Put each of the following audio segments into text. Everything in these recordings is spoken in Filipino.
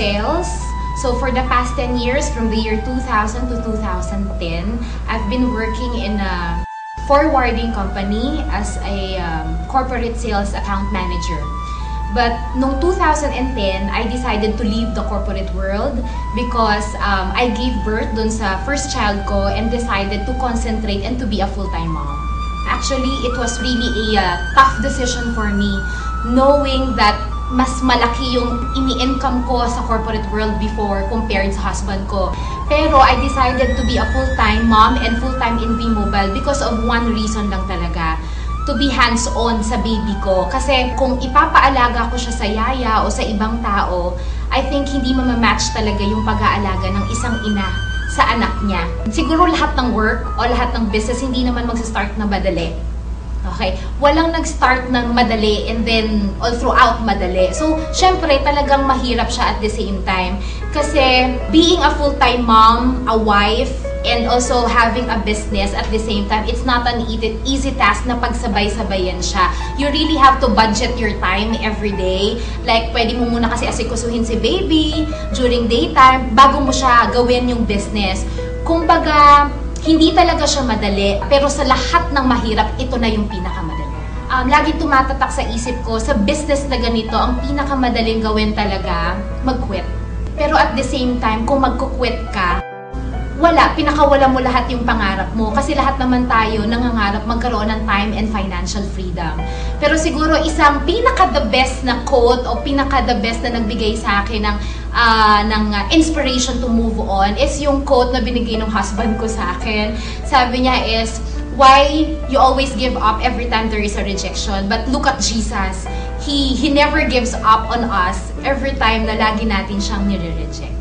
sales. So for the past 10 years, from the year 2000 to 2010, I've been working in a forwarding company as a corporate sales account manager. But noong 2010, I decided to leave the corporate world because I gave birth dun sa first child ko and decided to concentrate and to be a full-time mom. Actually, it was really a tough decision for me, knowing that mas malaki yung ini-income ko sa corporate world before compared sa husband ko. Pero I decided to be a full-time mom and full-time in V-Mobile because of one reason lang talaga. To be hands-on sa baby ko. Kasi kung ipapaalaga ko siya sa yaya o sa ibang tao, I think hindi mamamatch talaga yung pag-aalaga ng isang ina sa anak niya. Siguro lahat ng work o lahat ng business hindi naman magsa-start na madali. Okay? Walang nag-start ng madali and then all throughout madali. So, syempre, talagang mahirap siya at the same time. Kasi being a full-time mom, a wife, and also having a business at the same time, it's not an easy task na pagsabay-sabayan siya. You really have to budget your time every day. Like, pwede mo muna kasi asikusuhin si baby during daytime bago mo siya gawin yung business. Kumbaga, hindi talaga siya madali, pero sa lahat ng mahirap, ito na yung pinakamadali. Lagi tumatatak sa isip ko, sa business na ganito, ang pinakamadaling gawin talaga, mag-quit. Pero at the same time, kung mag-quit ka, pinakawala mo lahat yung pangarap mo. Kasi lahat naman tayo nangangarap magkaroon ng time and financial freedom. Pero siguro isang pinaka-the best na quote o pinaka-the best na nagbigay sa akin ng inspiration to move on is yung quote na binigay ng husband ko sa akin. Sabi niya is, why you always give up every time there is a rejection? But look at Jesus. He never gives up on us every time na lagi natin siyang nire-reject.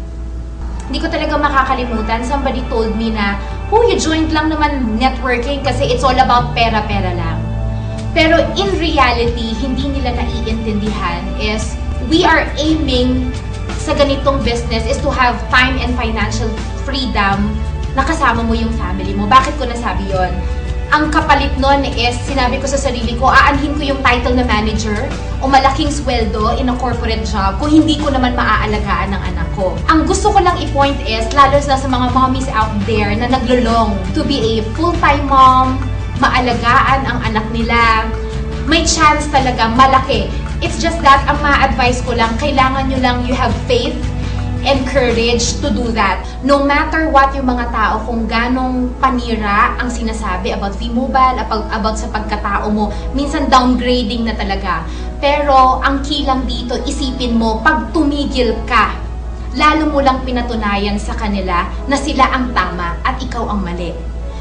Hindi ko talaga makakalimutan. Somebody told me na, you joined lang naman networking kasi it's all about pera-pera lang. Pero in reality, hindi nila naiintindihan is, we are aiming sa ganitong business is to have time and financial freedom na kasama mo yung family mo. Bakit ko nasabi yon? Ang kapalit nun is, sinabi ko sa sarili ko, aanhin ko yung title na manager o malaking sweldo in a corporate job kung hindi ko naman maaalagaan ng anak ko. Ang gusto ko lang i-point is, lalo na sa mga mommies out there na naglulong to be a full-time mom, maalagaan ang anak nila, may chance talaga malaki. It's just that, ang ma-advise ko lang, kailangan nyo lang you have faith and courage to do that. No matter what yung mga tao, kung ganong panira ang sinasabi about V-Mobile, about sa pagkatao mo, minsan downgrading na talaga. Pero ang key lang dito, isipin mo, pag tumigil ka, lalo mo lang pinatunayan sa kanila na sila ang tama at ikaw ang mali.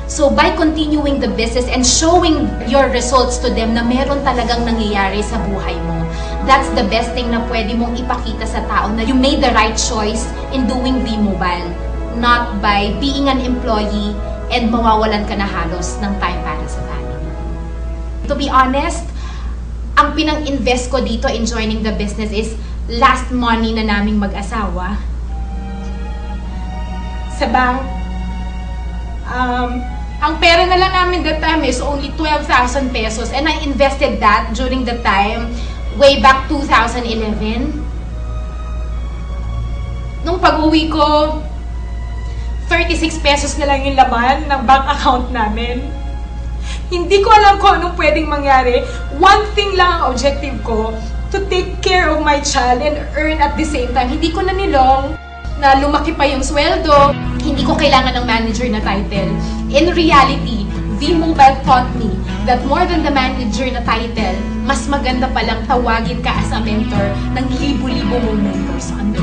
So by continuing the business and showing your results to them na meron talagang nangyayari sa buhay mo, that's the best thing na pwede mong ipakita sa tao na you made the right choice in doing V-Mobile, not by being an employee and mawawalan ka na halos ng time para sa family. To be honest, ang pinang-invest ko dito in joining the business is last money na naming mag-asawa sa bank. Ang pera na lang namin that time is only 12,000 pesos and I invested that during the time way back 2011. Nung pag-uwi ko, 36 pesos na lang yung laman ng bank account namin. Hindi ko alam kung anong pwedeng mangyari. One thing lang ang objective ko, to take care of my child and earn at the same time. Hindi ko na nilong na lumaki pa yung sweldo. Hindi ko kailangan ng manager na title. In reality, V-Mobile taught me that more than the manager na title, mas maganda palang tawagin ka as a mentor ng libo-libo mong mentors on the